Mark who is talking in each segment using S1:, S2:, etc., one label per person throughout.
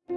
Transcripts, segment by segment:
S1: Are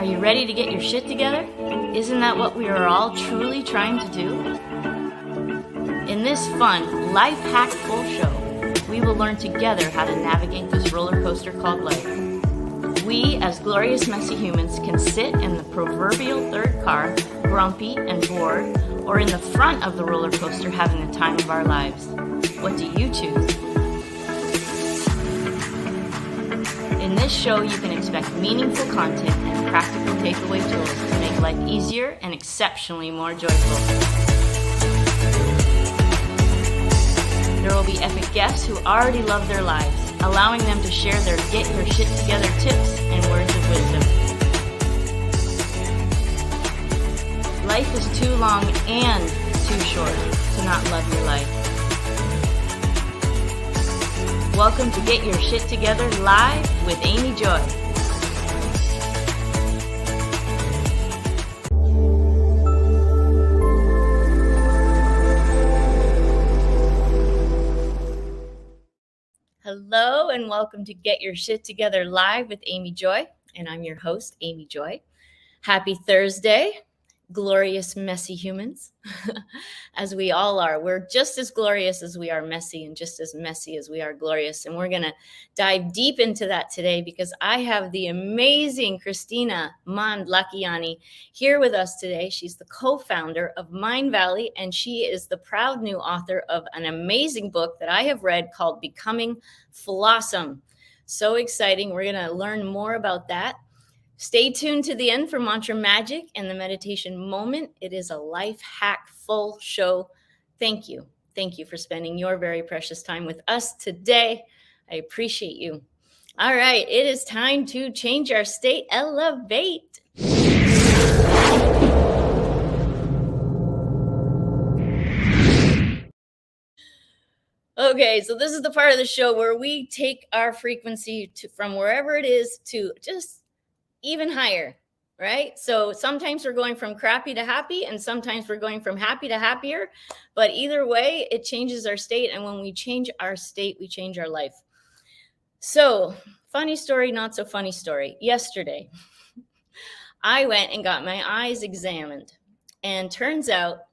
S1: you ready to get your shit together? Isn't that what we are all truly trying to do? In this fun, life hack full show, we will learn together how to navigate this roller coaster called life. We, as glorious messy humans, can sit in the proverbial third car, grumpy and bored, or in the front of the roller coaster having the time of our lives. What do you choose? In this show, you can expect meaningful content and practical takeaway tools to make life easier and exceptionally more joyful. There will be epic guests who already love their lives, allowing them to share their get your shit together tips and words of wisdom. Life is too long and too short to not love your life. Welcome to Get Your Shit Together Live with Amy Joy. Hello and welcome to Get Your Shit Together Live with Amy Joy. And I'm your host, Amy Joy. Happy Thursday, glorious messy humans, as we all are. We're just as glorious as we are messy and just as messy as we are glorious. And we're going to dive deep into that today because I have the amazing Kristiana Mand Lakhiani here with us today. She's the co-founder of Mindvalley, and she is the proud new author of an amazing book that I have read called Becoming Flawesome. So exciting. We're going to learn more about that. Stay tuned to the end for Mantra Magic and the meditation moment. It is a life hack full show. Thank you. Thank you for spending your very precious time with us today. I appreciate you. All right, it is time to change our state, elevate. Okay, so this is the part of the show where we take our frequency from wherever it is to just even higher, right? So sometimes we're going from crappy to happy, and sometimes we're going from happy to happier. But either way, it changes our state. And when we change our state, we change our life. So funny story, not so funny story. Yesterday, I went and got my eyes examined, and turns out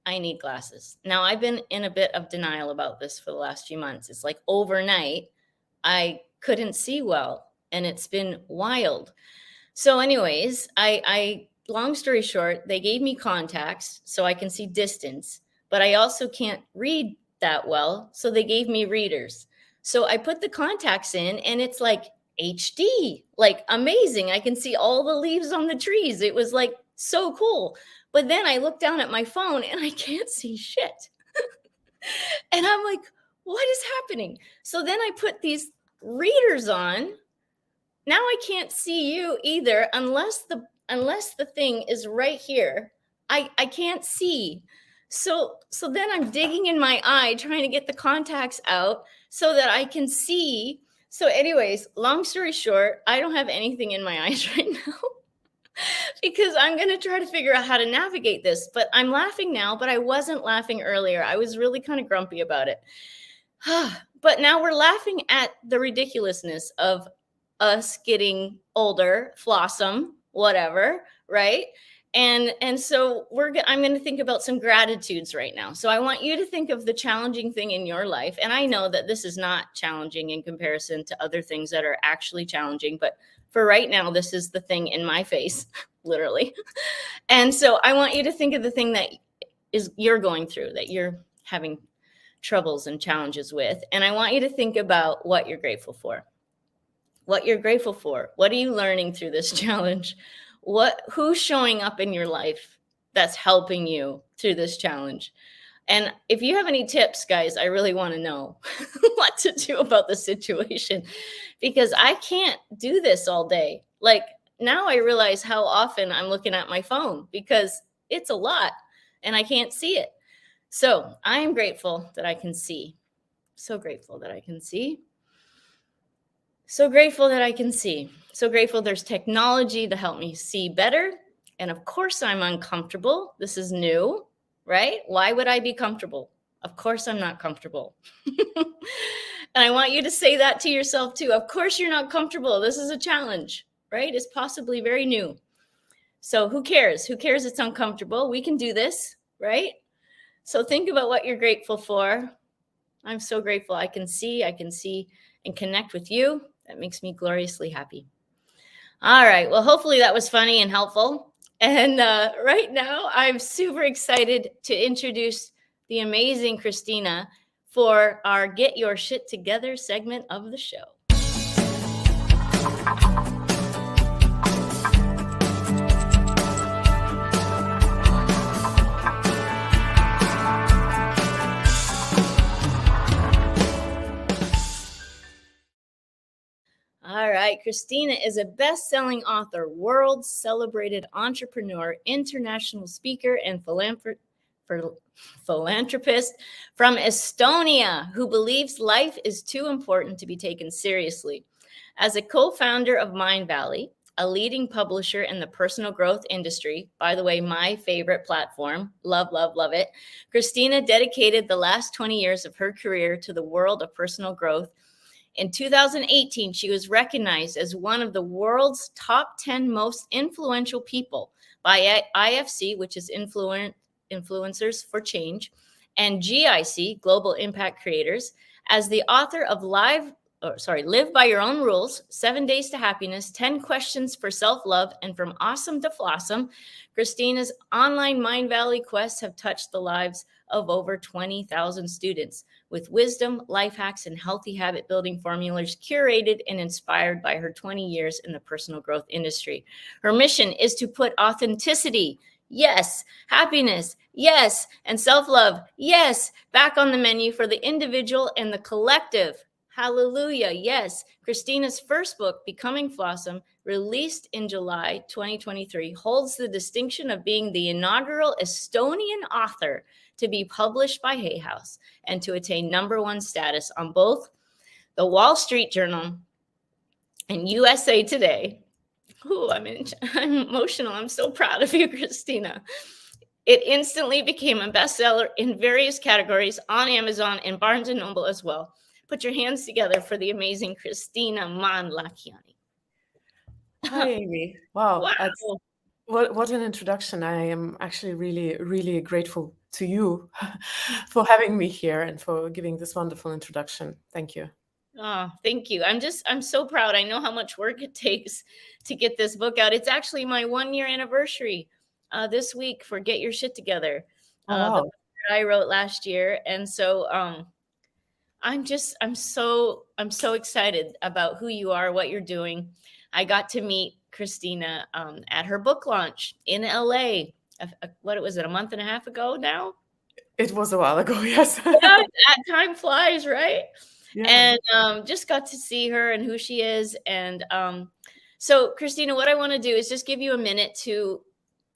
S1: I need glasses. Now, I've been in a bit of denial about this for the last few months. It's like overnight, I couldn't see well, and it's been wild. So anyways, I long story short, they gave me contacts so I can see distance, but I also can't read that well. So they gave me readers. So I put the contacts in and it's like HD, like amazing. I can see all the leaves on the trees. It was like so cool. But then I look down at my phone and I can't see shit. And I'm like, what is happening? So then I put these readers on. Now I can't see you either unless the thing is right here. I can't see. So then I'm digging in my eye trying to get the contacts out so that I can see. So anyways, long story short, I don't have anything in my eyes right now. because I'm going to try to figure out how to navigate this. But I'm laughing now, but I wasn't laughing earlier. I was really kind of grumpy about it. But now we're laughing at the ridiculousness of us getting older, flawsome, whatever, right? And so I'm going to think about some gratitudes right now. So I want you to think of the challenging thing in your life. And I know that this is not challenging in comparison to other things that are actually challenging, but for right now, this is the thing in my face, literally. And so I want you to think of the thing that you're going through, that you're having troubles and challenges with. And I want you to think about what you're grateful for. What you're grateful for. What are you learning through this challenge? Who's showing up in your life that's helping you through this challenge? And if you have any tips, guys, I really want to know what to do about the situation, because I can't do this all day. Like, now I realize how often I'm looking at my phone because it's a lot and I can't see it. So I am grateful that I can see. So grateful that I can see. So grateful that I can see. So grateful there's technology to help me see better. And of course, I'm uncomfortable. This is new, right? Why would I be comfortable? Of course, I'm not comfortable. And I want you to say that to yourself too. Of course, you're not comfortable. This is a challenge, right? It's possibly very new. So who cares? Who cares it's uncomfortable? We can do this, right? So think about what you're grateful for. I'm so grateful I can see and connect with you. That makes me gloriously happy. All right. Well, hopefully that was funny and helpful. And right now, I'm super excited to introduce the amazing Kristina for our Get Your Shit Together segment of the show. All right. Kristina is a best-selling author, world-celebrated entrepreneur, international speaker, and philanthropist from Estonia who believes life is too important to be taken seriously. As a co-founder of Mindvalley, a leading publisher in the personal growth industry, by the way, my favorite platform, love, love, love it, Kristina dedicated the last 20 years of her career to the world of personal growth. In 2018, she was recognized as one of the world's top 10 most influential people by IFC, which is Influencers for Change, and GIC, Global Impact Creators, as the author of Live by Your Own Rules, 7 Days to Happiness, 10 Questions for Self-Love, and From Awesome to Flawesome. Kristina's online Mindvalley quests have touched the lives of over 20,000 students with wisdom, life hacks, and healthy habit building formulas curated and inspired by her 20 years in the personal growth industry. Her mission is to put authenticity, yes, happiness, yes, and self-love, yes, back on the menu for the individual and the collective. Hallelujah, yes. Kristina's first book, Becoming Flawesome, released in July 2023, holds the distinction of being the inaugural Estonian author to be published by Hay House and to attain #1 status on both the Wall Street Journal and USA Today. Ooh, I'm emotional. I'm so proud of you, Kristina. It instantly became a bestseller in various categories on Amazon and Barnes & Noble as well. Put your hands together for the amazing Kristiana Mand Lakhiani.
S2: Hi, Amy. Wow.
S1: Wow.
S2: What an introduction. I am actually really, really grateful to you for having me here and for giving this wonderful introduction. Thank you.
S1: Oh, thank you. I'm so proud. I know how much work it takes to get this book out. It's actually my 1-year anniversary this week for Get Your Shit Together.
S2: Oh, wow.
S1: The book that I wrote last year. And so I'm so excited about who you are, what you're doing. I got to meet Kristina at her book launch in LA. What was it, a month and a half ago now?
S2: It was a while ago, yes.
S1: Yeah, time flies, right?
S2: Yeah.
S1: And just got to see her and who she is. And so, Kristina, what I want to do is just give you a minute to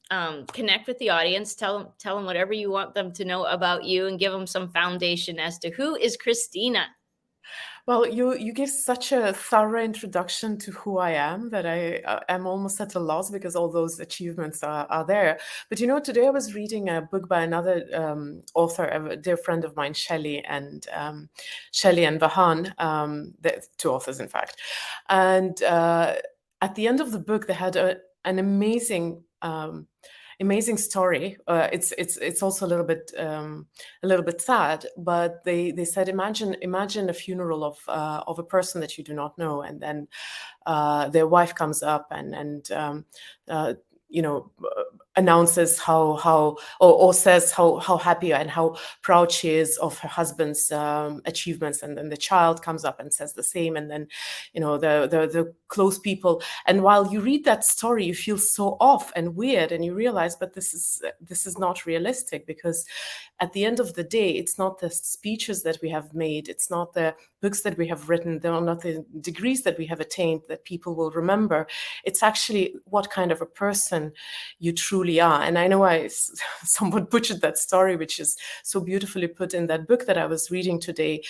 S1: connect with the audience, tell them whatever you want them to know about you, and give them some foundation as to who is Kristina.
S2: Well, you gave such a thorough introduction to who I am that I am almost at a loss because all those achievements are there. But today I was reading a book by another author, a dear friend of mine, Shelley and Vahan, the two authors, in fact. And at the end of the book, they had an amazing story. It's also a little bit sad, but they said, imagine a funeral of a person that you do not know, and then their wife comes up and uh, you know announces or says how happy and how proud she is of her husband's achievements, and then the child comes up and says the same, and then the close people. And while you read that story, you feel so off and weird, and you realize, but this is not realistic, because at the end of the day, it's not the speeches that we have made, it's not the books that we have written, they're not the degrees that we have attained that people will remember. It's actually what kind of a person you truly are. And I know I somewhat butchered that story, which is so beautifully put in that book that I was reading today,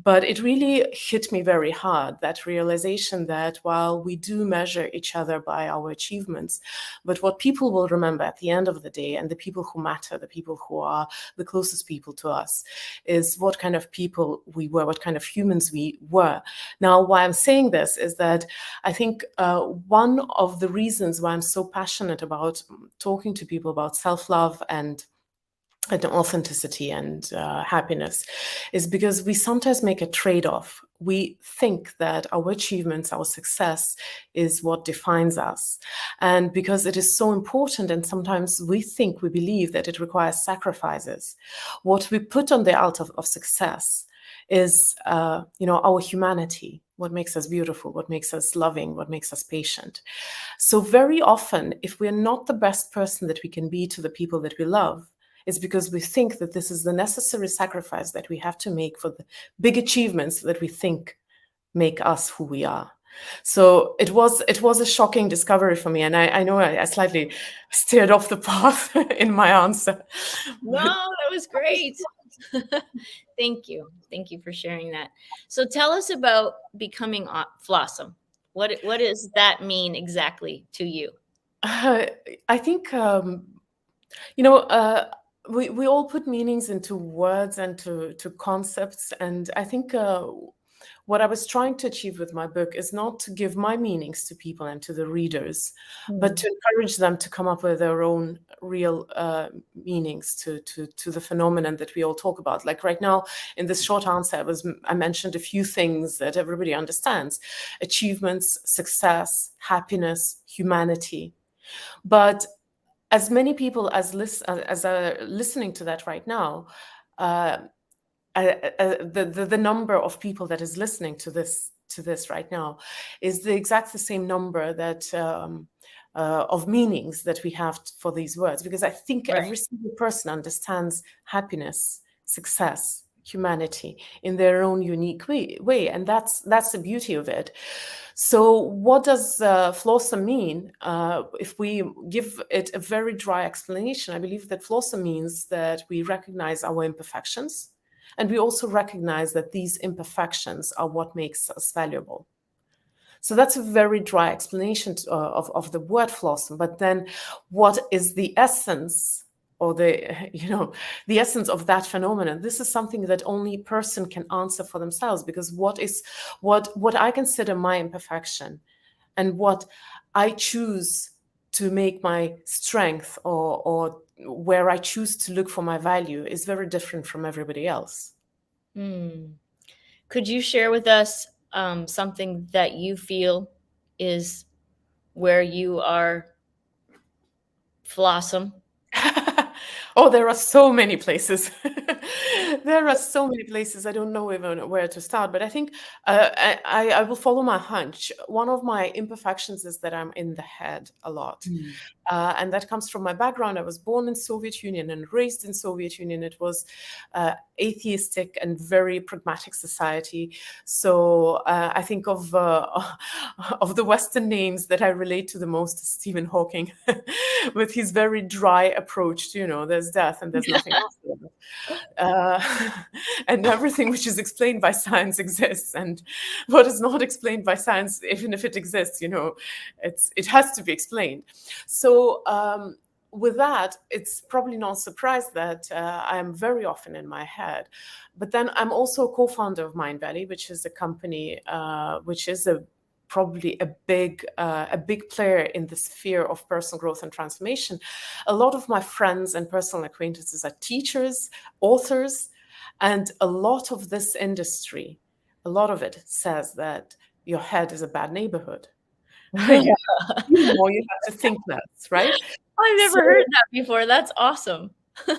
S2: but it really hit me very hard, that realization that while we do measure each other by our achievements, but what people will remember at the end of the day, and the people who matter, the people who are the closest people to us, is what kind of people we were, what kind of humans we were. Now, why I'm saying this is that I think one of the reasons why I'm so passionate about talking to people about self-love and authenticity and happiness is because we sometimes make a trade-off. We think that our achievements, our success is what defines us. And because it is so important, and sometimes we believe that it requires sacrifices, what we put on the altar of success is our humanity, what makes us beautiful, what makes us loving, what makes us patient. So very often, if we're not the best person that we can be to the people that we love, it's because we think that this is the necessary sacrifice that we have to make for the big achievements that we think make us who we are. So it was a shocking discovery for me, and I know I slightly steered off the path in my answer.
S1: No, that was great. Thank you for sharing that. So tell us about becoming Flawesome. What does that mean exactly to you?
S2: I think we all put meanings into words and to concepts, and I think what I was trying to achieve with my book is not to give my meanings to people and to the readers, but to encourage them to come up with their own real meanings to the phenomenon that we all talk about. Like right now, in this short answer, I mentioned a few things that everybody understands: achievements, success, happiness, humanity. But as many people as are listening to that right now, the number of people that is listening to this right now is the same number that of meanings that we have for these words, because I think every single person understands happiness, success, humanity in their own unique way, and that's the beauty of it. So what does Flawesome mean? If we give it a very dry explanation, I believe that Flawesome means that we recognize our imperfections, and we also recognize that these imperfections are what makes us valuable. So that's a very dry explanation of the word Flawesome. But then what is the essence, or the essence of that phenomenon? This is something that only a person can answer for themselves, because what I consider my imperfection and what I choose to make my strength, or where I choose to look for my value, is very different from everybody else.
S1: Could you share with us something that you feel is where you are Flawesome?
S2: Oh, there are so many places. There are so many places. I don't know even where to start, but I think I will follow my hunch. One of my imperfections is that I'm in the head a lot. And that comes from my background. I was born in Soviet Union and raised in Soviet Union. It was atheistic and very pragmatic society. So I think of of the Western names that I relate to the most is Stephen Hawking, with his very dry approach to, there's death and there's nothing after. And everything which is explained by science exists, and what is not explained by science, even if it exists, it has to be explained. So with that, it's probably not a surprise that I am very often in my head. But then I'm also a co-founder of Mindvalley, which is a company which is probably a big player in the sphere of personal growth and transformation. A lot of my friends and personal acquaintances are teachers, authors, and a lot of this industry, a lot of it says that your head is a bad neighborhood.
S1: Yeah.
S2: You have to think less, right?
S1: I've never heard that before. That's awesome.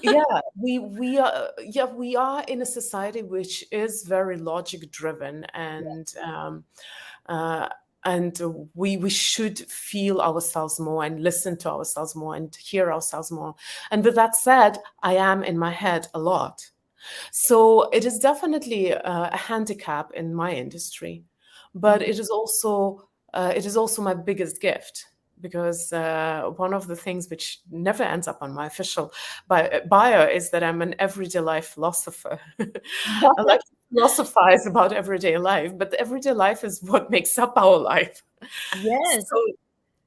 S2: Yeah, we are in a society which is very logic driven, and we should feel ourselves more and listen to ourselves more and hear ourselves more. And with that said, I am in my head a lot. So it is definitely a handicap in my industry, but it is also my biggest gift, because one of the things which never ends up on my official bio is that I'm an everyday life philosopher. I like to philosophize about everyday life, but everyday life is what makes up our life.
S1: Yes.
S2: So,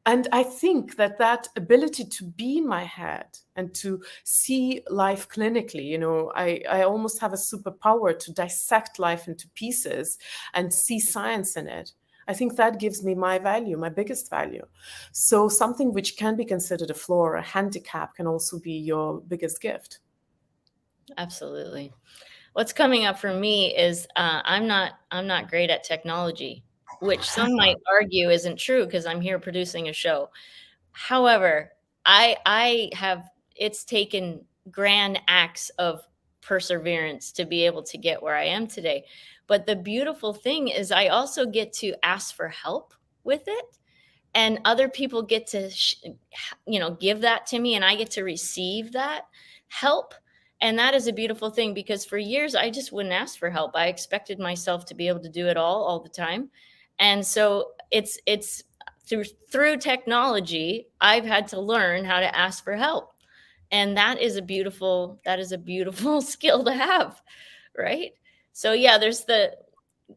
S2: and I think that ability to be in my head and to see life clinically, I almost have a superpower to dissect life into pieces and see science in it. I think that gives me my value, my biggest value. So something which can be considered a flaw or a handicap can also be your biggest gift.
S1: Absolutely. What's coming up for me is I'm not great at technology, which some might argue isn't true because I'm here producing a show. However, I have, it's taken grand acts of perseverance to be able to get where I am today. But the beautiful thing is I also get to ask for help with it, and other people get to give that to me, and I get to receive that help. And that is a beautiful thing, because for years I just wouldn't ask for help. I expected myself to be able to do it all the time. And so it's through technology I've had to learn how to ask for help. And that is a beautiful skill to have, right? So yeah, there's the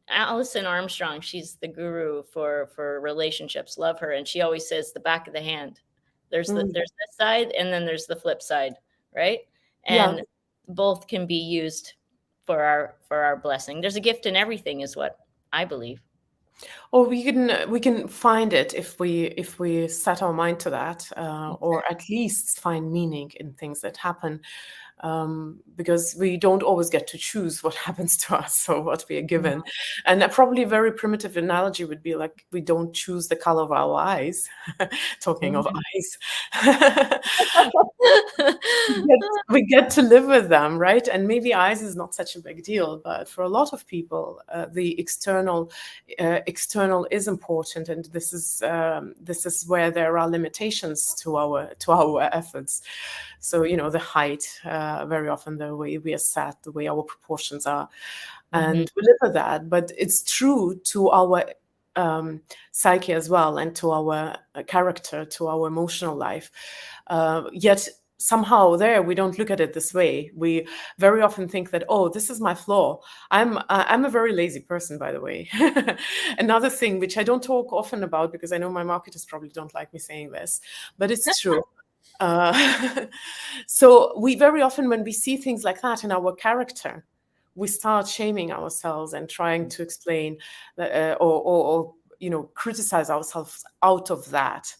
S1: Allison Armstrong. She's the guru for relationships. Love her, and she always says the back of the hand. There's there's this side, and then there's the flip side, right? And both can be used for our blessing. There's a gift in everything, is what I believe.
S2: Or we can find it if we set our mind to that, or at least find meaning in things that happen, because we don't always get to choose what happens to us or what we are given. And probably a very primitive analogy would be like we don't choose the color of our eyes. Talking of eyes. we get to live with them, right? And maybe eyes is not such a big deal, but for a lot of people, the external is important, and this is where there are limitations to our efforts. So the height, very often the way we are sat, the way our proportions are, and we live with that. But it's true to our psyche as well, and to our character, to our emotional life. Yet somehow there we don't look at it this way. We very often think that, oh, this is my flaw. I'm a very lazy person, by the way. Another thing which I don't talk often about, because I know my marketers probably don't like me saying this, but it's true. So we very often, when we see things like that in our character, we start shaming ourselves and trying to explain or criticize ourselves out of that.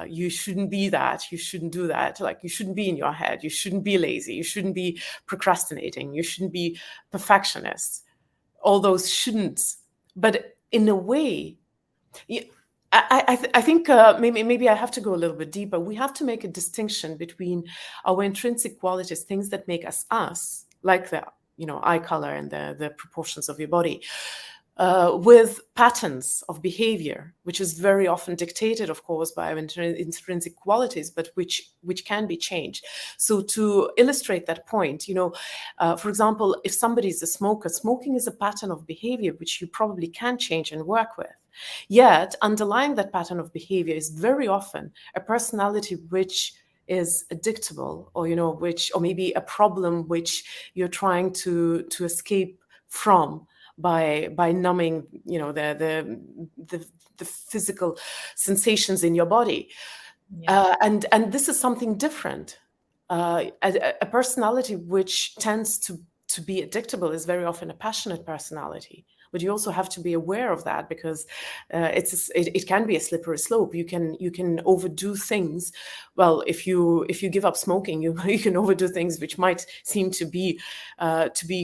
S2: You shouldn't be that. You shouldn't do that. Like, you shouldn't be in your head. You shouldn't be lazy. You shouldn't be procrastinating. You shouldn't be perfectionist. All those shouldn'ts. But in a way, I think maybe I have to go a little bit deeper. We have to make a distinction between our intrinsic qualities, things that make us us, like the eye color and the proportions of your body, with patterns of behavior, which is very often dictated, of course, by our intrinsic qualities, but which can be changed. So to illustrate that point, for example, if somebody is a smoker, smoking is a pattern of behavior which you probably can change and work with. Yet, underlying that pattern of behavior is very often a personality which is addictable, or or maybe a problem which you're trying to escape from by numbing the physical sensations in your body. And this is something different. A personality which tends to be addictable is very often a passionate personality. But you also have to be aware of that, because it can be a slippery slope. You can overdo things. Well, if you give up smoking, you can overdo things which might seem to be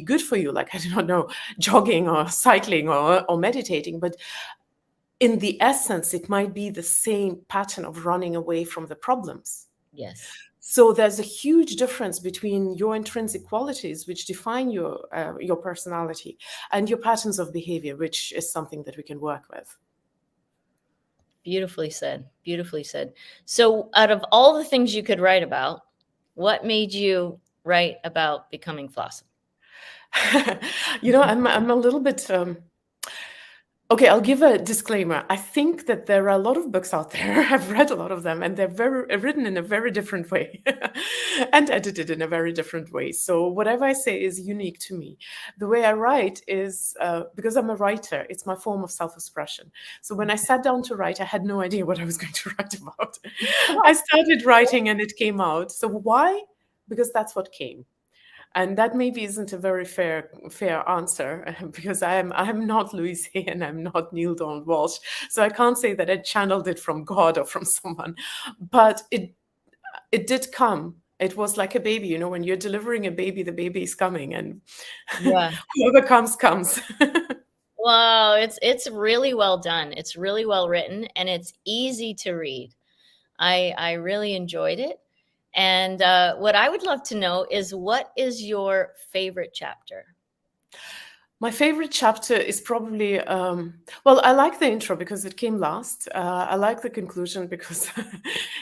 S2: good for you, like, I do not know, jogging or cycling or meditating. But in the essence, it might be the same pattern of running away from the problems.
S1: Yes.
S2: So there's a huge difference between your intrinsic qualities, which define your personality, and your patterns of behavior, which is something that we can work with.
S1: Beautifully said. Beautifully said. So out of all the things you could write about, what made you write about becoming Flawesome?
S2: I'm a little bit... Okay, I'll give a disclaimer. I think that there are a lot of books out there. I've read a lot of them, and they're written in a very different way and edited in a very different way. So whatever I say is unique to me. The way I write is because I'm a writer. It's my form of self-expression. So when I sat down to write, I had no idea what I was going to write about. I started writing and it came out. So why? Because that's what came. And that maybe isn't a very fair answer, because I'm not Louise Hay and I'm not Neil Donald Walsh. So I can't say that I channeled it from God or from someone, but it did come. It was like a baby, when you're delivering a baby, the baby is coming, and whoever comes.
S1: Wow, it's really well done. It's really well written, and it's easy to read. I really enjoyed it. And what I would love to know is, what is your favorite chapter?
S2: My favorite chapter is probably, well, I like the intro because it came last. I like the conclusion because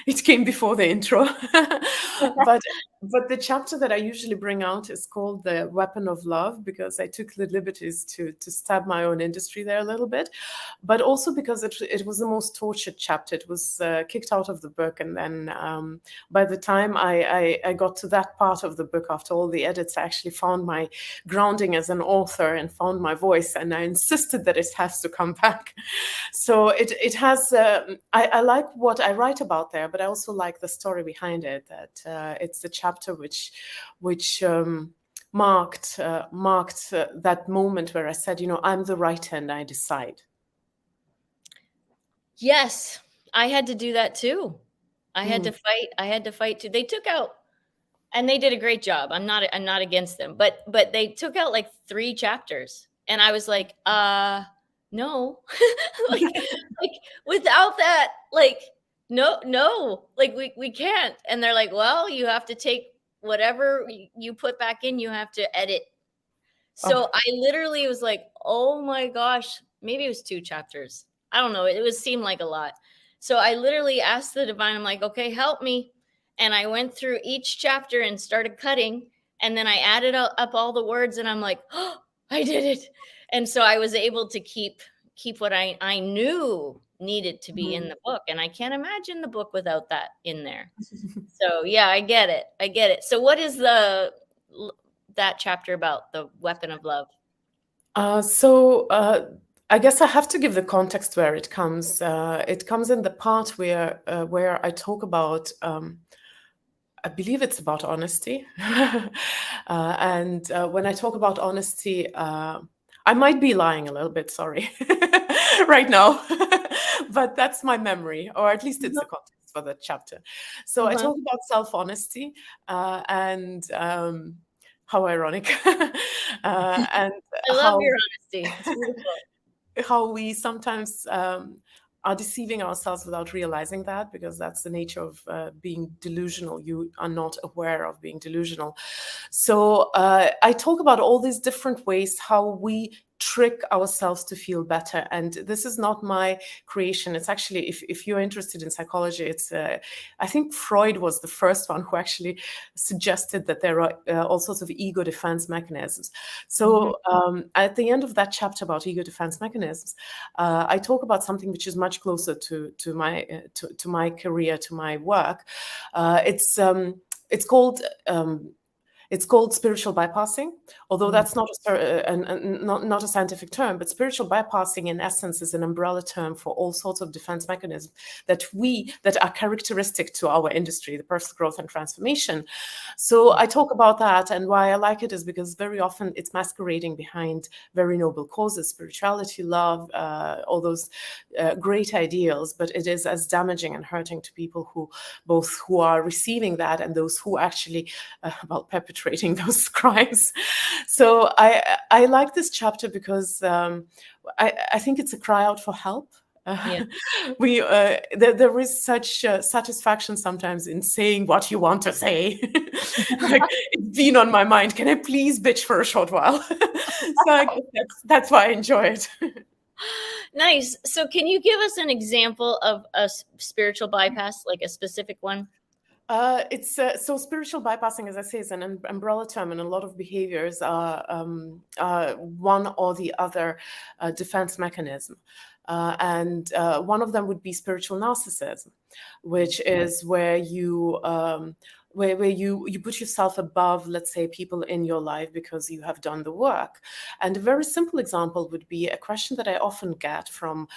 S2: it came before the intro. But the chapter that I usually bring out is called The Weapon of Love, because I took the liberties to stab my own industry there a little bit, but also because it was the most tortured chapter. It was kicked out of the book, and then by the time I got to that part of the book, after all the edits, I actually found my grounding as an author and found my voice, and I insisted that it has to come back. So it has, I like what I write about there, but I also like the story behind it, that it's the chapter which marked that moment where I said, I'm the writer and I decide.
S1: Yes, I had to do that too. I had to fight too. They took out, and they did a great job. I'm not against them, but they took out like 3 chapters, and I was like, no, like without that, like, no, like we can't. And they're like, well, you have to take whatever you put back in, you have to edit. So I literally was like, oh my gosh, maybe it was 2 chapters. I don't know. It seemed like a lot. So I literally asked the divine, I'm like, okay, help me. And I went through each chapter and started cutting. And then I added up all the words, and I'm like, oh, I did it. And so I was able to keep what I knew needed to be in the book. And I can't imagine the book without that in there. So yeah, I get it. So what is that chapter about, the weapon of love?
S2: I guess I have to give the context where it comes. It comes in the part where I talk about, I believe it's about honesty. And when I talk about honesty, I might be lying a little bit, sorry, right now, but that's my memory, or at least it's the context for the chapter. So I talk about self-honesty, and how ironic. And
S1: I love your honesty. It's beautiful.
S2: How we sometimes are deceiving ourselves without realizing that, because that's the nature of being delusional. You are not aware of being delusional. So I talk about all these different ways how we trick ourselves to feel better. And this is not my creation. It's actually, if you're interested in psychology, it's I think Freud was the first one who actually suggested that there are all sorts of ego defense mechanisms. So at the end of that chapter about ego defense mechanisms, I talk about something which is much closer to my career, to my work. It's called spiritual bypassing, although that's not not a scientific term. But spiritual bypassing, in essence, is an umbrella term for all sorts of defense mechanisms that are characteristic to our industry, the personal growth and transformation. So I talk about that, and why I like it is because very often it's masquerading behind very noble causes, spirituality, love, all those great ideals, but it is as damaging and hurting to people who are receiving that and those who actually perpetrate those crimes. So I like this chapter because I think it's a cry out for help. There is such satisfaction sometimes in saying what you want to say. Like, it's been on my mind. Can I please bitch for a short while? So I guess that's why I enjoy it.
S1: Nice. So can you give us an example of a spiritual bypass, like a specific one?
S2: It's so spiritual bypassing, as I say, is an umbrella term, and a lot of behaviors are one or the other defense mechanism. And one of them would be spiritual narcissism, which is where you where you put yourself above, let's say, people in your life because you have done the work. And a very simple example would be a question that I often get from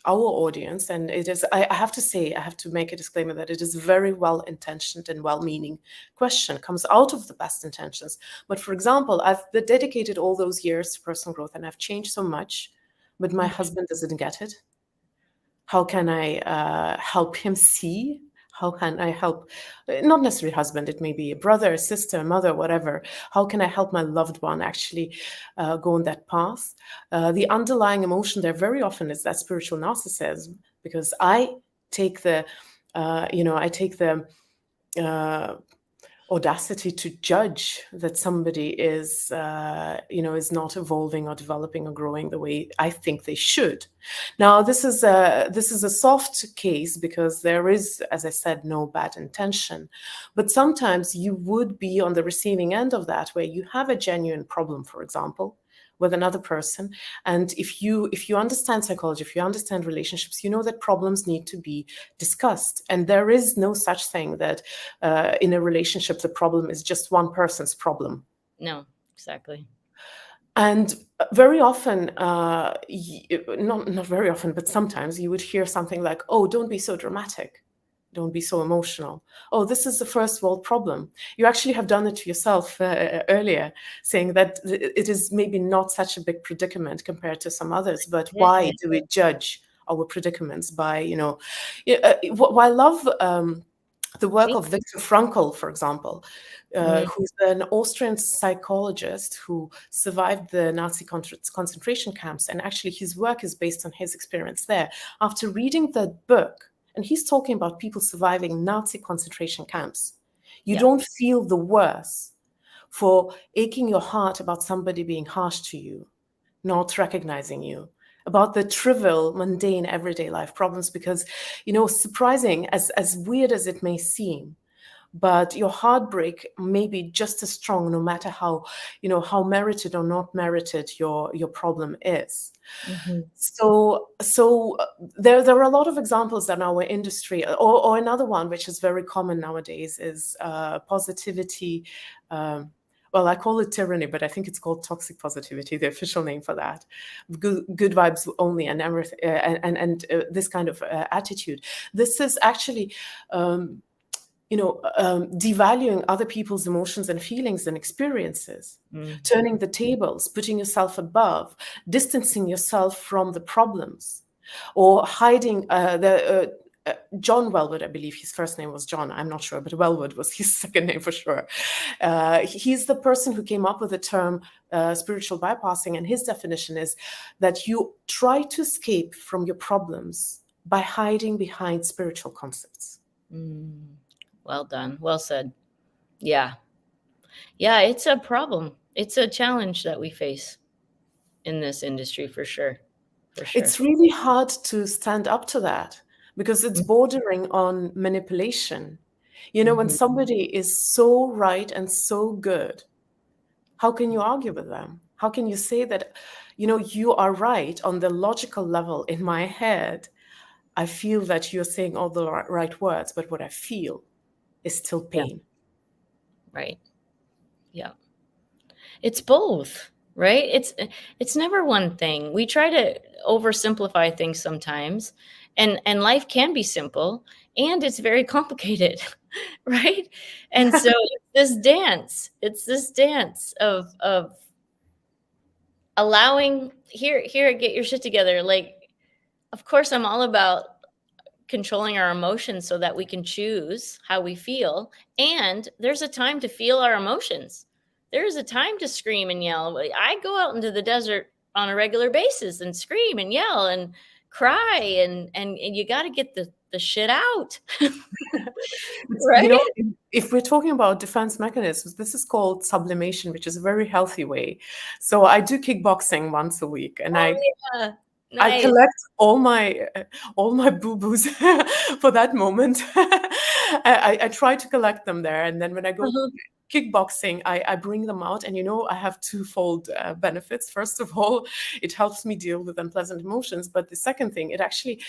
S2: our audience, and it is, I have to say, I have to make a disclaimer that it is a very well-intentioned and well-meaning question, comes out of the best intentions. But for example, I've dedicated all those years to personal growth and I've changed so much, but my husband doesn't get it. How can I help him see? How can I help, not necessarily husband, it may be a brother, a sister, a mother, whatever. How can I help my loved one actually go on that path? The underlying emotion there very often is that spiritual narcissism, because I take the, audacity to judge that somebody is not evolving or developing or growing the way I think they should. Now, this is a soft case because there is, as I said, no bad intention. But sometimes you would be on the receiving end of that, where you have a genuine problem, for example, with another person. And if you understand psychology, if you understand relationships, you know that problems need to be discussed. And there is no such thing that in a relationship, the problem is just one person's problem.
S1: No, exactly.
S2: And very often, not very often, but sometimes you would hear something like, oh, don't be so dramatic. Don't be so emotional. Oh, this is the first world problem. You actually have done it to yourself earlier, saying that it is maybe not such a big predicament compared to some others, but why do we judge our predicaments by, while I love the work of Viktor Frankl, for example, who's an Austrian psychologist who survived the Nazi concentration camps. And actually his work is based on his experience there. After reading the book, and he's talking about people surviving Nazi concentration camps, you don't feel the worse for aching your heart about somebody being harsh to you, not recognizing you, about the trivial, mundane, everyday life problems, because, surprising, as weird as it may seem, but your heartbreak may be just as strong, no matter how merited or not merited your problem is. So there are a lot of examples in our industry, or another one which is very common nowadays is positivity. Well, I call it tyranny, but I think it's called toxic positivity, the official name for that. Good vibes only, and everything, and this kind of attitude. This is actually, devaluing other people's emotions and feelings and experiences, turning the tables, putting yourself above, distancing yourself from the problems, or hiding John Welwood, I believe his first name was John, I'm not sure, but Welwood was his second name for sure. He's the person who came up with the term spiritual bypassing, and his definition is that you try to escape from your problems by hiding behind spiritual concepts.
S1: Well done. Well said. Yeah. Yeah, it's a problem. It's a challenge that we face in this industry for sure. For sure.
S2: It's really hard to stand up to that because it's bordering on manipulation. You know, when
S1: Mhm.
S2: somebody is so right and so good, how can you argue with them? How can you say that, you know, you are right on the logical level in my head? I feel that you're saying all the right words, but what I feel is still
S1: Yeah.
S2: pain.
S1: Right. Yeah. It's both, right? It's never one thing. We try to oversimplify things sometimes, and life can be simple, and it's very complicated, right? And so it's this dance of allowing here get your shit together. Like, of course I'm all about controlling our emotions so that we can choose how we feel. And there's a time to feel our emotions. There's a time to scream and yell. I go out into the desert on a regular basis and scream and yell and cry and you got to get the shit out.
S2: You know,
S1: Right?
S2: if we're talking about defense mechanisms, this is called sublimation, which is a very healthy way. So I do kickboxing once a week, and
S1: Oh
S2: I
S1: yeah.
S2: I
S1: Nice.
S2: collect all my boo-boos for that moment. I try to collect them there, and then when I go
S1: Uh-huh.
S2: kickboxing, I bring them out, and you know I have twofold benefits. First of all, it helps me deal with unpleasant emotions, but the second thing, it actually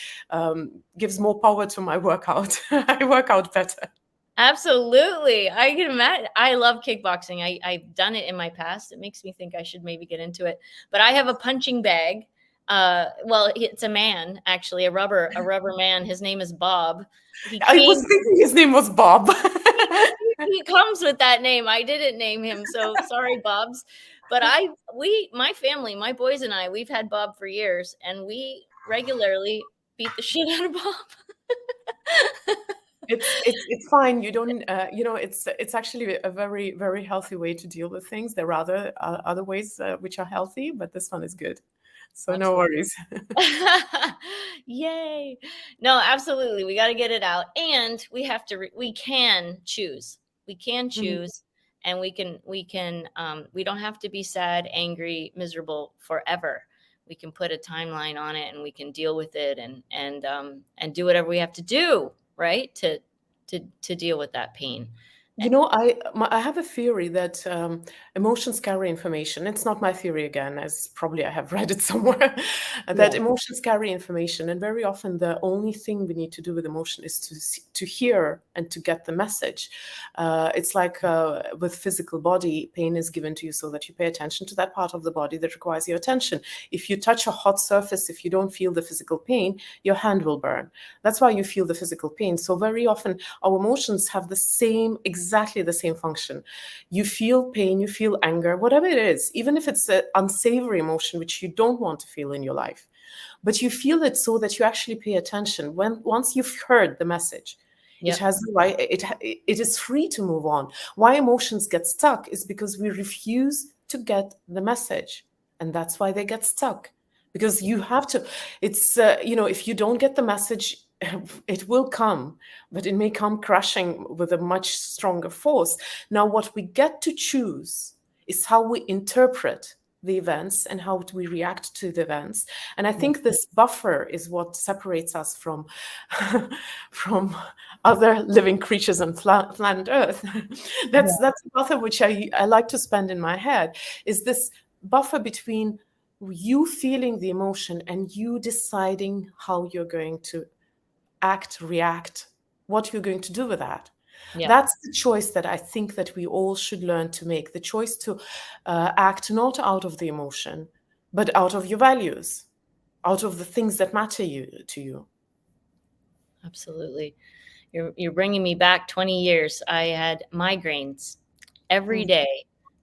S2: gives more power to my workout. I work out better.
S1: Absolutely. I can imagine. I love kickboxing. I've done it in my past. It makes me think I should maybe get into it. But I have a punching bag. Well, it's a man, actually, a rubber man. His name is Bob. He
S2: I was
S1: came
S2: thinking his name was Bob.
S1: he comes with that name. I didn't name him, so sorry, Bobs. But my family, my boys and I, we've had Bob for years, and we regularly beat the shit out of Bob.
S2: It's fine. You don't you know it's actually a very healthy way to deal with things. There are other ways which are healthy, but this one is good. So no
S1: Absolutely.
S2: worries.
S1: Yay. No, absolutely. We got to get it out. And we have to, we can choose. We can
S2: Mhm.
S1: choose and we don't have to be sad, angry, miserable forever. We can put a timeline on it and we can deal with it and do whatever we have to do, right? To deal with that pain.
S2: You know, I have a theory that emotions carry information. It's not my theory again, as probably I have read it somewhere, that
S1: Yeah.
S2: emotions carry information, and very often the only thing we need to do with emotion is to hear and to get the message. It's like with physical body, pain is given to you so that you pay attention to that part of the body that requires your attention. If you touch a hot surface, if you don't feel the physical pain, your hand will burn. That's why you feel the physical pain. So very often our emotions have exactly the same function. You feel pain, you feel anger, whatever it is, even if it's an unsavory emotion which you don't want to feel in your life, but you feel it so that you actually pay attention. Once you've heard the message, it
S1: Yep.
S2: has the right, it is free to move on. Why emotions get stuck is because we refuse to get the message, and that's why they get stuck. Because you have to, it's you know, if you don't get the message, it will come, but it may come crashing with a much stronger force. Now, what we get to choose is how we interpret the events and how we react to the events. And I think this buffer is what separates us from from other living creatures on planet Earth. That's
S1: Yeah.
S2: the buffer which I like to spend in my head, is this buffer between you feeling the emotion and you deciding how you're going to act, react, what you're going to do with that.
S1: Yeah.
S2: That's the choice that I think that we all should learn to make, the choice to act not out of the emotion, but out of your values, out of the things that matter to you.
S1: Absolutely. You're bringing me back 20 years. I had migraines every
S2: Mm.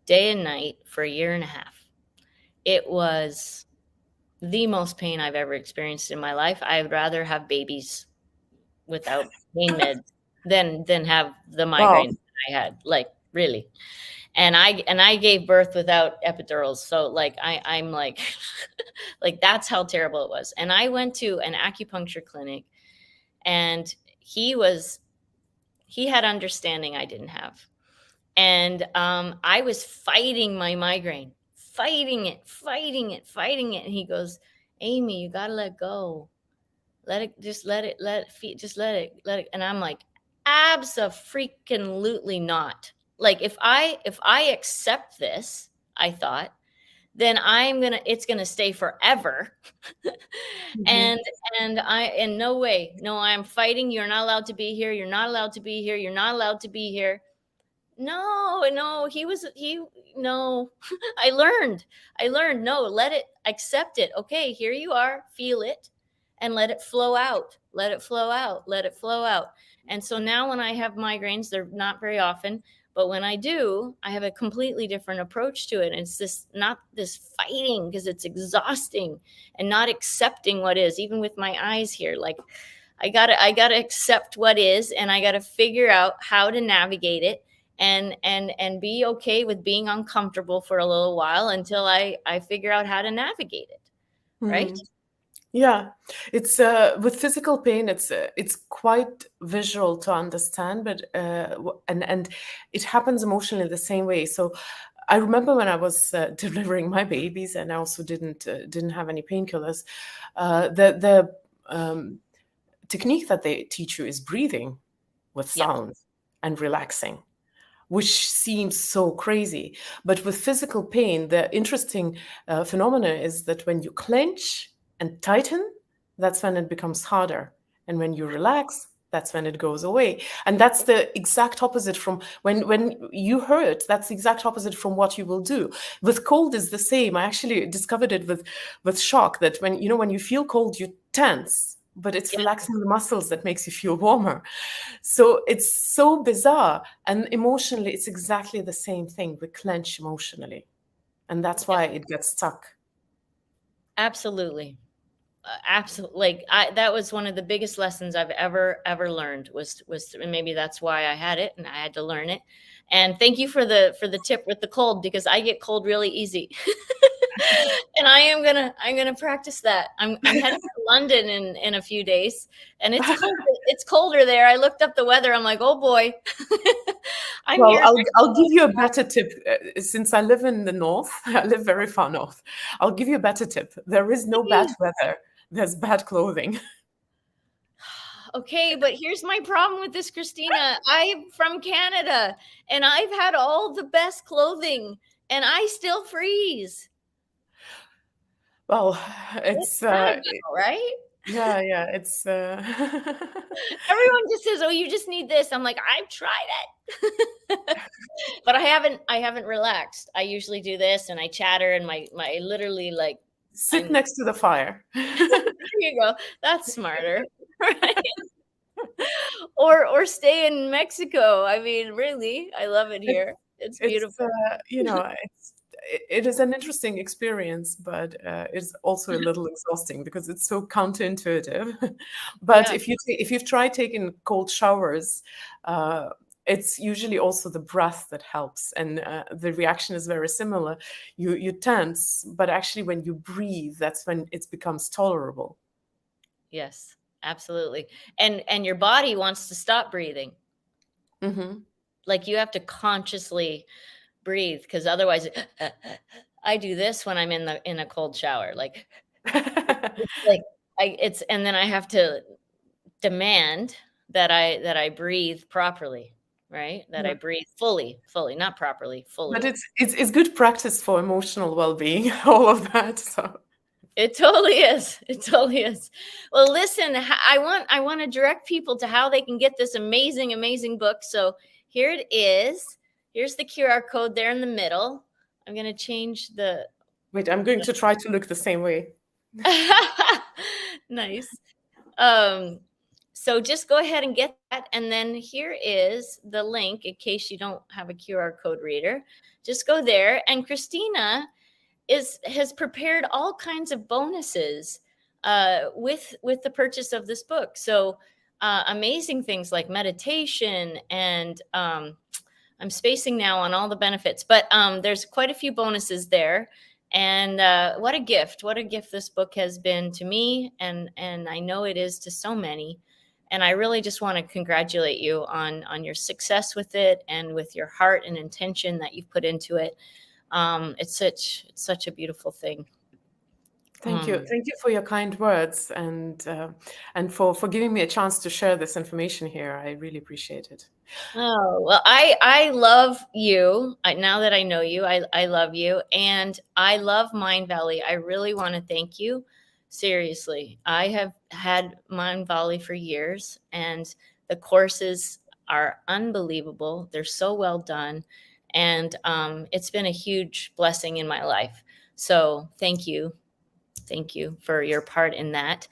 S1: day and night for a year and a half. It was the most pain I've ever experienced in my life. I'd rather have babies without pain meds than have the
S2: Wow.
S1: migraines I had, like, really. And I gave birth without epidurals. So like I'm like like that's how terrible it was. And I went to an acupuncture clinic and he had understanding I didn't have. And I was fighting my migraine, fighting it. And he goes, Amy, you got to let go. Just let it, just let it. And I'm like, abso-freaking-lutely not. Like, if I accept this, I thought, then it's gonna stay forever.
S2: Mhm.
S1: and in no way, no, I'm fighting. You're not allowed to be here. You're not allowed to be here. You're not allowed to be here. No, no. I learned, no, let it, accept it. Okay, here you are, feel it, and let it flow out. Let it flow out. Let it flow out. And so now when I have migraines, they're not very often, but when I do, I have a completely different approach to it. And it's not this fighting, because it's exhausting, and not accepting what is, even with my eyes here. Like, I gotta accept what is, and I gotta figure out how to navigate it, and be okay with being uncomfortable for a little while until I figure out how to navigate it. Right?
S2: Mhm. Yeah, it's with physical pain. It's quite visual to understand, but and it happens emotionally the same way. So I remember when I was delivering my babies, and I also didn't have any painkillers. The technique that they teach you is breathing with
S1: Yep.
S2: sound and relaxing, which seems so crazy. But with physical pain, the interesting phenomena is that when you clench and tighten, that's when it becomes harder. And when you relax, that's when it goes away. And that's the exact opposite from when you hurt, that's the exact opposite from what you will do. With cold is the same. I actually discovered it with shock, that when you feel cold, you tense, but it's
S1: Yeah.
S2: relaxing the muscles that makes you feel warmer. So it's so bizarre. And emotionally, it's exactly the same thing. We clench emotionally. And that's
S1: Yeah.
S2: why it gets stuck.
S1: Absolutely. Absolutely. Like, that was one of the biggest lessons I've ever learned, and maybe that's why I had it and I had to learn it. And thank you for the tip with the cold, because I get cold really easy. And I'm gonna practice that. I'm heading to London in a few days, and it's cold. It's colder there. I looked up the weather. I'm like, oh boy, I'm
S2: Well,
S1: here
S2: I'll give you a better tip. Since I live in the north, I live very far north. I'll give you a better tip. There is no bad
S1: next.
S2: weather. There's bad clothing.
S1: Okay, but here's my problem with this, Kristina. I'm from Canada, and I've had all the best clothing, and I still freeze.
S2: Well,
S1: What's
S2: it's
S1: that about, right?
S2: yeah, it's
S1: Everyone just says, "Oh, you just need this." I'm like, "I've tried it." But I haven't relaxed. I usually do this, and I chatter, and my literally, like,
S2: sit
S1: I'm
S2: next to the fire.
S1: there you go. That's smarter. Right? Or stay in Mexico. I mean, really, I love it
S2: It's
S1: here. It's
S2: it's
S1: beautiful.
S2: it is an interesting experience, but it's also a little exhausting because it's so counterintuitive. But
S1: Yeah.
S2: if you've tried taking cold showers, uh, it's usually also the breath that helps, and the reaction is very similar. You tense, but actually when you breathe, that's when it becomes tolerable.
S1: Yes, absolutely. And your body wants to stop breathing.
S2: Hmm.
S1: Like, you have to consciously breathe, because otherwise I do this when I'm in a cold shower. Like, it's like it's and then I have to demand that I breathe properly, right? That I
S2: Yeah.
S1: breathe fully, not properly,
S2: But
S1: fully.
S2: it's good practice for emotional well-being, all of that. So.
S1: It totally is. It totally is. Well, listen, I want to direct people to how they can get this amazing book. So here it is. Here's the QR code there in the middle. I'm going to change the
S2: Wait, I'm going to try to look the same way.
S1: nice. Um, so just go ahead and get that. And then here is the link in case you don't have a QR code reader. Just go there. And Kristina has prepared all kinds of bonuses with the purchase of this book. So amazing things like meditation, and I'm spacing now on all the benefits, but there's quite a few bonuses there. And what a gift! What a gift this book has been to me, and I know it is to so many. And I really just want to congratulate you on your success with it and with your heart and intention that you've put into it. It's such a beautiful thing.
S2: Thank you. Thank you for your kind words, and for giving me a chance to share this information here. I really appreciate it.
S1: Oh, well, I love you. Now that I know you, I love you. And I love Mindvalley. I really want to thank you. Seriously. I have had Mindvalley for years, and the courses are unbelievable. They're so well done. And it's been a huge blessing in my life. So thank you. Thank you for your part in that,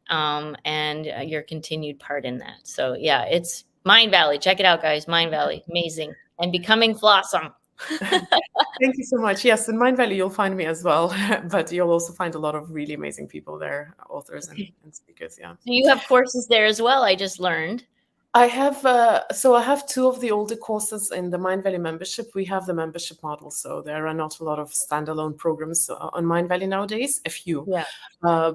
S1: and your continued part in that. So yeah, it's Mindvalley. Check it out, guys. Mindvalley, amazing, and Becoming Flawesome.
S2: Thank you so much. Yes, in Mindvalley you'll find me as well, but you'll also find a lot of really amazing people there, authors and speakers. Yeah.
S1: So you have courses there as well. I just learned.
S2: I have I have two of the older courses in the Mindvalley membership. We have the membership model, so there are not a lot of standalone programs on Mindvalley nowadays. A few,
S1: Yeah.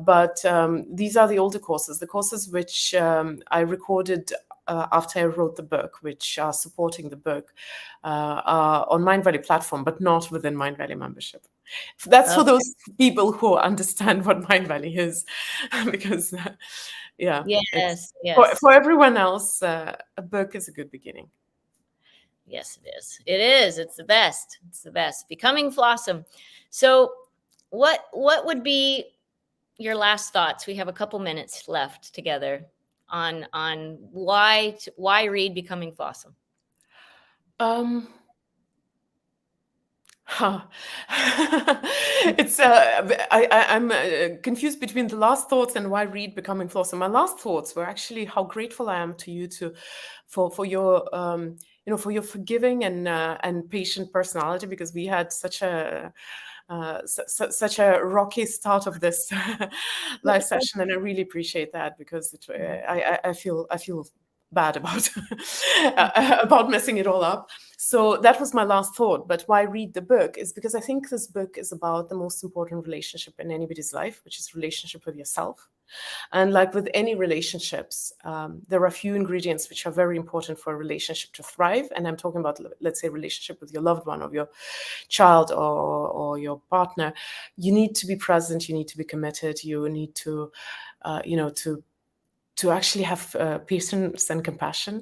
S2: but these are the older courses, the courses which I recorded after I wrote the book, which are supporting the book, are on Mindvalley platform, but not within Mindvalley membership. That's for those people who understand what Mindvalley is, because yeah, it's
S1: Yes.
S2: for everyone else, a book is a good beginning.
S1: Yes, it is. It is. It's the best. It's the best. Becoming Flawesome. So, what would be your last thoughts? We have a couple minutes left together on why read Becoming Flawesome.
S2: Um, Huh. It's I'm confused between the last thoughts and why read Becoming Flawesome. My last thoughts were actually how grateful I am to you for your for your forgiving and patient personality, because we had such a such a rocky start of this live session, and I really appreciate that, because I feel bad about about messing it all up. So that was my last thought. But why read the book is because I think this book is about the most important relationship in anybody's life, which is relationship with yourself. And like with any relationships, there are a few ingredients which are very important for a relationship to thrive. And I'm talking about, let's say, relationship with your loved one, or your child, or your partner. You need to be present. You need to be committed. You need to, to actually have patience and compassion.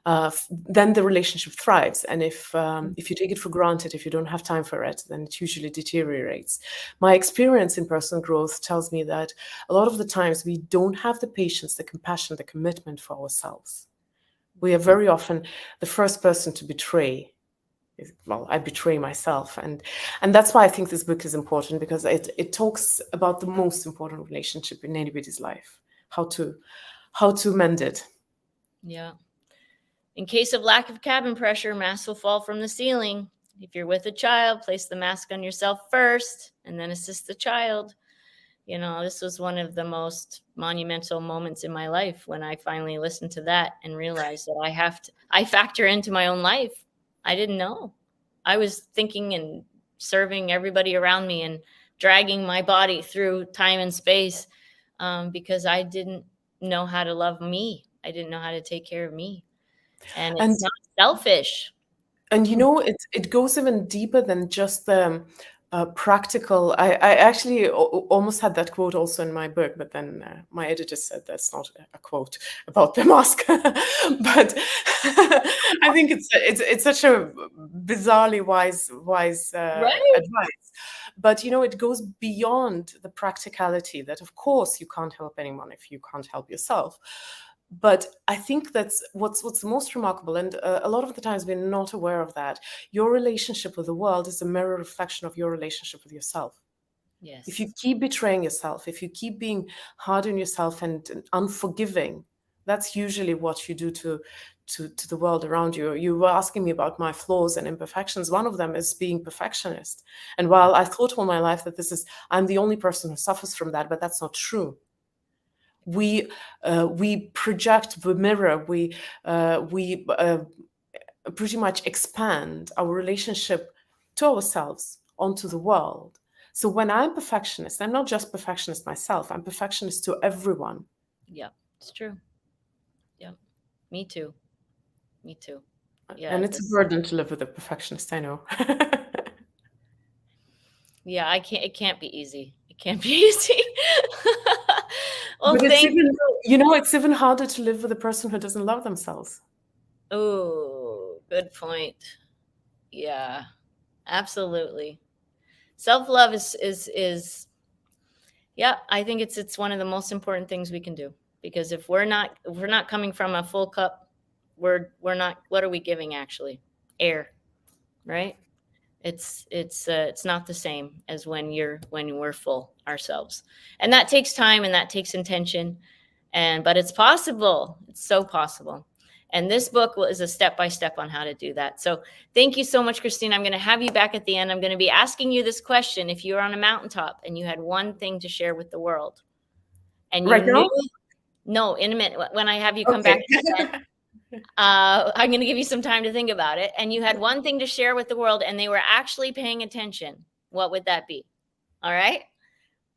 S2: Then the relationship thrives. And if you take it for granted, if you don't have time for it, then it usually deteriorates. My experience in personal growth tells me that a lot of the times we don't have the patience, the compassion, the commitment for ourselves. We are very often the first person to betray. Well, I betray myself, and that's why I think this book is important, because it talks about the most important relationship in anybody's life, how to mend it.
S1: Yeah. In case of lack of cabin pressure, masks will fall from the ceiling. If you're with a child, place the mask on yourself first and then assist the child. This was one of the most monumental moments in my life when I finally listened to that and realized that I factor into my own life. I didn't know. I was thinking and serving everybody around me and dragging my body through time and space, because I didn't know how to love me. I didn't know how to take care of me. And
S2: And
S1: it's not selfish.
S2: And it goes even deeper than just the practical. I actually almost had that quote also in my book, but then my editor said that's not a quote about the mask. But I think it's such a bizarrely wise
S1: Right.
S2: advice. But it goes beyond the practicality that, of course, you can't help anyone if you can't help yourself. But I think that's what's most remarkable, and a lot of the times we're not aware of that. Your relationship with the world is a mirror reflection of your relationship with yourself.
S1: Yes.
S2: If you keep betraying yourself, if you keep being hard on yourself and unforgiving, that's usually what you do to the world around you. You were asking me about my flaws and imperfections. One of them is being perfectionist. And while I thought all my life that I'm the only person who suffers from that, but that's not true. We project, we mirror, we pretty much expand our relationship to ourselves onto the world. So when I'm perfectionist, I'm not just perfectionist myself, I'm perfectionist to everyone.
S1: Yeah, it's true. Me too. Yeah,
S2: And it's a burden to live with a perfectionist, I know.
S1: Yeah, it can't be easy. It can't be easy. Well,
S2: But it's
S1: thank
S2: even, it's even harder to live with a person who doesn't love themselves.
S1: Oh, good point. Yeah, absolutely. Self-love is yeah, I think it's one of the most important things we can do, because if we're not coming from a full cup, we're not, what are we giving actually? Air, right? It's not the same as when we're full ourselves. And that takes time and that takes intention. But it's possible. It's so possible. And this book is a step-by-step on how to do that. So thank you so much, Kristina. I'm going to have you back at the end. I'm going to be asking you this question. If you were on a mountaintop and you had one thing to share with the world, and you
S2: Right now?
S1: knew, no, in a minute, when I have you come
S2: Okay.
S1: back, I'm going to give you some time to think about it. And you had one thing to share with the world and they were actually paying attention, what would that be? All right.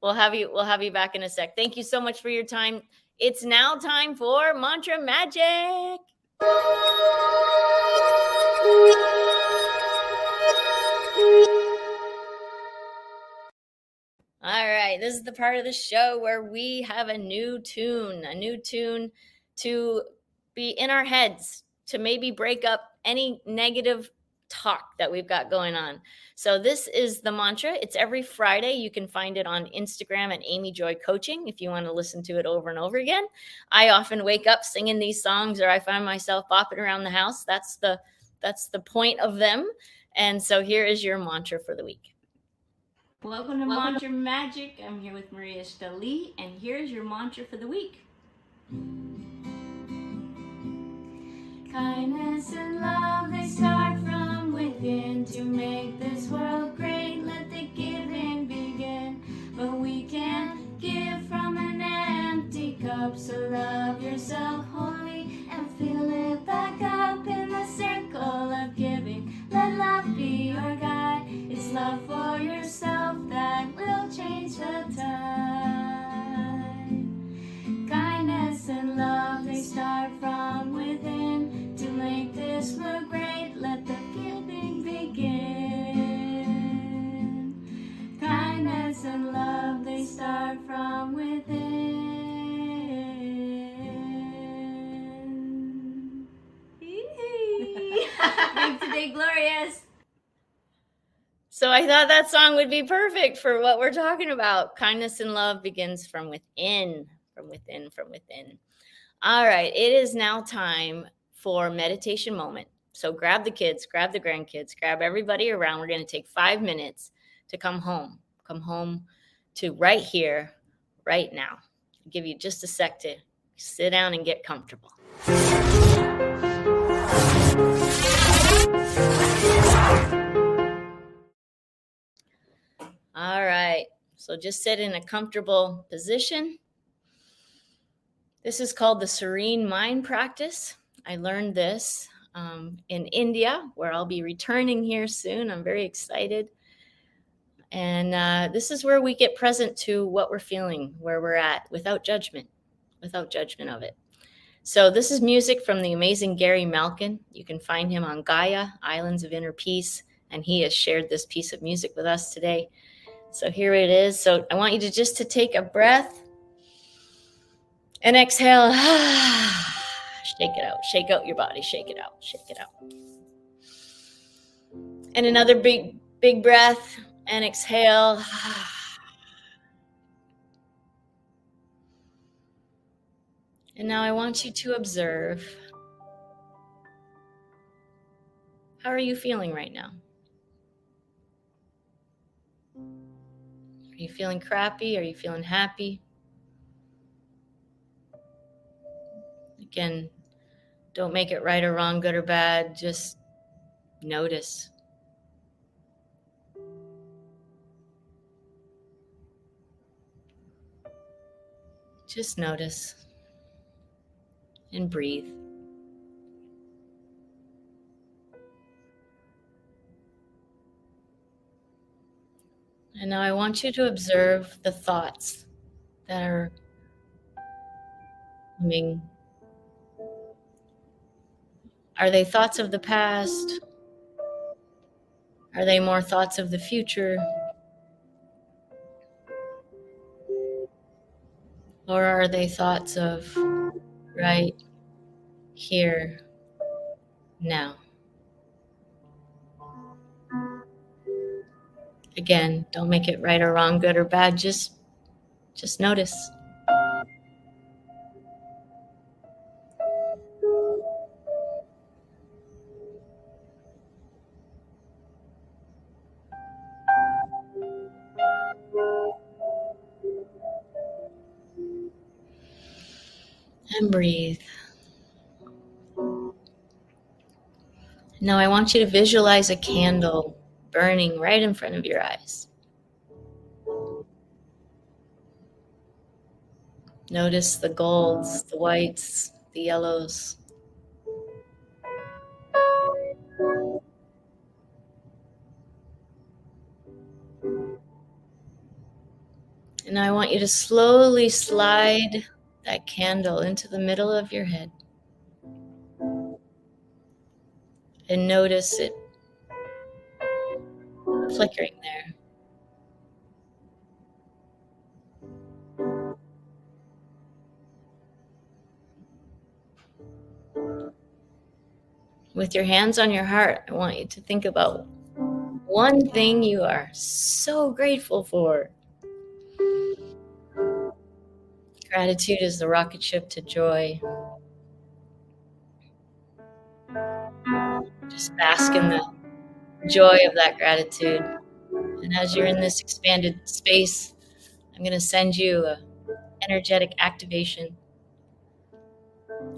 S1: We'll have you back in a sec. Thank you so much for your time. It's now time for Mantra Magic. All right, this is the part of the show where we have a new tune to be in our heads, to maybe break up any negative talk that we've got going on. So this is the mantra. It's every Friday. You can find it on Instagram at Amy Joy Coaching if you want to listen to it over and over again. I often wake up singing these songs, or I find myself bopping around the house. That's the point of them. And so here is your mantra for the week. Welcome to Mantra Magic. I'm here with Maria Stali, and here's your mantra for the week. Kindness and love, they start from within. To make this world great, let the giving begin. But we can't give from an empty cup, so love yourself wholly and fill it back up in the circle of giving. Let love be your guide. It's love for yourself that will change the tide. Kindness and love, they start from within. To make this world great, let the giving begin. Kindness and love, they start from within. Make today glorious. So I thought that song would be perfect for what we're talking about. Kindness and love begins from within, from within, from within. All right, it is now time for meditation moment. So grab the kids, grab the grandkids, grab everybody around. We're going to take 5 minutes to come home to right here, right now. I'll give you just a sec to sit down and get comfortable. All right, so just sit in a comfortable position. This is called the Serene Mind Practice. I learned this in India, where I'll be returning here soon. I'm very excited. And this is where we get present to what we're feeling, where we're at, without judgment of it. So this is music from the amazing Gary Malkin. You can find him on Gaia, Islands of Inner Peace, and he has shared this piece of music with us today. So here it is. So I want you to just take a breath and exhale. Shake it out. Shake out your body. Shake it out. Shake it out. And another big breath and exhale. And now I want you to observe. How are you feeling right now? Are you feeling crappy? Are you feeling happy? Again, don't make it right or wrong, good or bad. Just notice. Just notice and breathe. And now I want you to observe the thoughts that are coming Are they thoughts of the past? Are they more thoughts of the future? Or are they thoughts of right here, now? Again, don't make it right or wrong, good or bad. Just notice. And breathe. Now I want you to visualize a candle burning right in front of your eyes. Notice the golds, the whites, the yellows. And I want you to slowly slide that candle into the middle of your head. And notice it flickering there. With your hands on your heart, I want you to think about one thing you are so grateful for. Gratitude is the rocket ship to joy. Just bask in the joy of that gratitude. And as you're in this expanded space, I'm going to send you an energetic activation.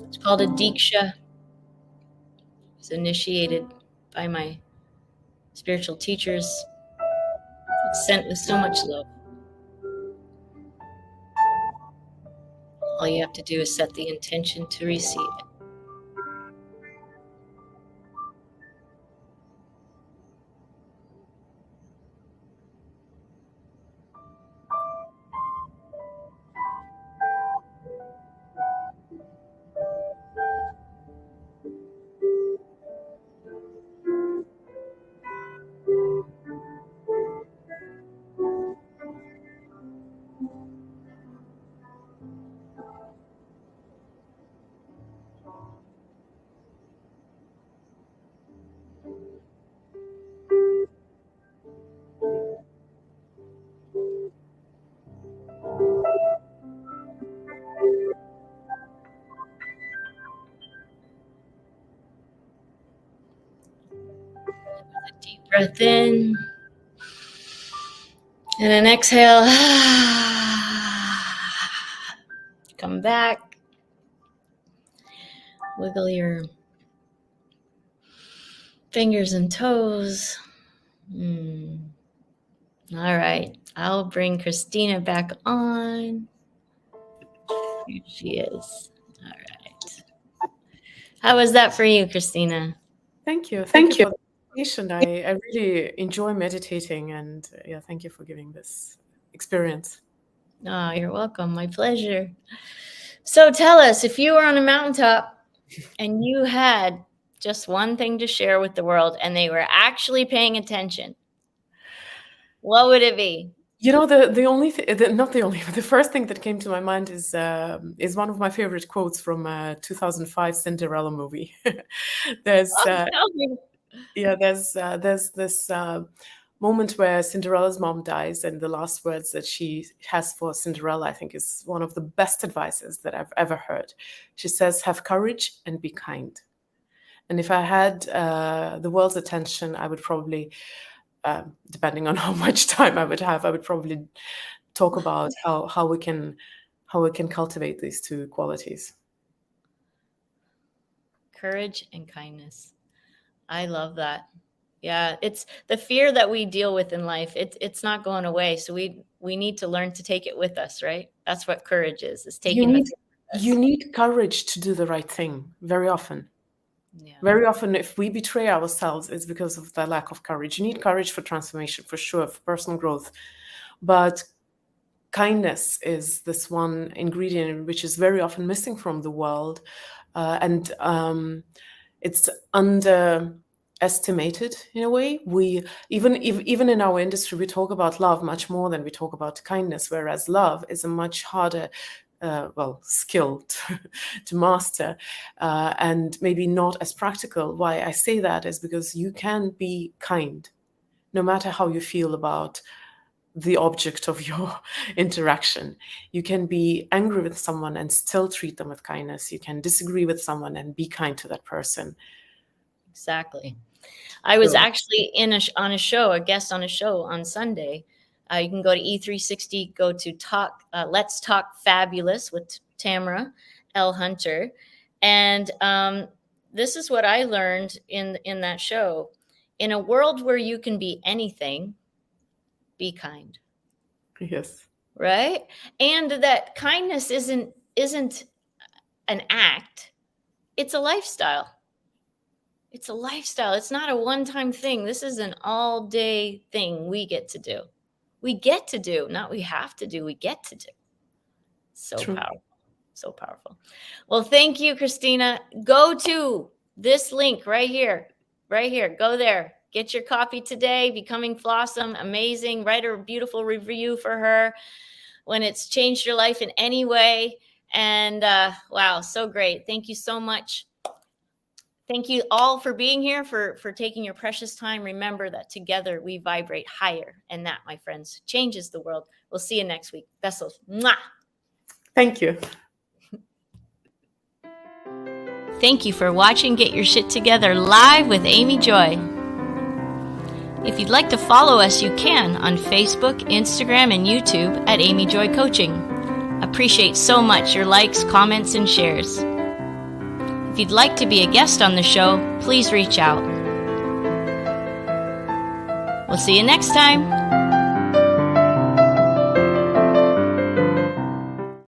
S1: It's called a Diksha. It's initiated by my spiritual teachers. It's sent with so much love. All you have to do is set the intention to receive it. Deep breath in. And an exhale. Come back. Wiggle your fingers and toes. All right. I'll bring Kristina back on. Here she is. All right. How was that for you, Kristina?
S2: Thank you. Thank you for the invitation. I really enjoy meditating, and thank you for giving this experience.
S1: Oh, you're welcome. My pleasure. So tell us, if you were on a mountaintop and you had just one thing to share with the world and they were actually paying attention, what would it be?
S2: You know, the only not the only, but the first thing that came to my mind is one of my favorite quotes from 2005 Cinderella movie. There's there's this moment where Cinderella's mom dies, and the last words that she has for Cinderella, I think, is one of the best advices that I've ever heard. She says, "Have courage and be kind." And if I had the world's attention, I would probably, depending on how much time I would have, I would probably talk about how we can cultivate these two qualities.
S1: Courage and kindness. I love that. Yeah, it's the fear that we deal with in life. It's not going away. So we need to learn to take it with us, right? That's what courage is taking the fear with us.
S2: You need courage to do the right thing very often. Yeah. Very often, if we betray ourselves, it's because of the lack of courage. You need courage for transformation, for sure, for personal growth. But kindness is this one ingredient which is very often missing from the world. And it's underestimated in a way. We even in our industry, we talk about love much more than we talk about kindness, whereas love is a much harder skill to master, and maybe not as practical. Why I say that is because you can be kind no matter how you feel about the object of your interaction. You can be angry with someone and still treat them with kindness. You can disagree with someone and be kind to that person.
S1: Exactly. I was actually on a show, a guest on a show on Sunday. You can go to E360, go to Let's Talk Fabulous with Tamara L. Hunter. And this is what I learned in that show. In a world where you can be anything, be kind.
S2: Yes.
S1: Right? And that kindness isn't an act. It's a lifestyle. It's a lifestyle. It's not a one-time thing. This is an all-day thing we get to do. We get to do, not we have to do, we get to do. So
S2: True.
S1: powerful. So powerful. Well, thank you, Kristina. Go to this link right here. Right here. Go there. Get your copy today. Becoming Flawesome. Amazing. Write a beautiful review for her when it's changed your life in any way. And wow, so great. Thank you so much. Thank you all for being here, for taking your precious time. Remember that together we vibrate higher. And that, my friends, changes the world. We'll see you next week. Besos. Mwah.
S2: Thank you.
S1: Thank you for watching Get Your Shit Together live with Amy Joy. If you'd like to follow us, you can on Facebook, Instagram, and YouTube at Amy Joy Coaching. Appreciate so much your likes, comments, and shares. If you'd like to be a guest on the show, please reach out. We'll see you next time.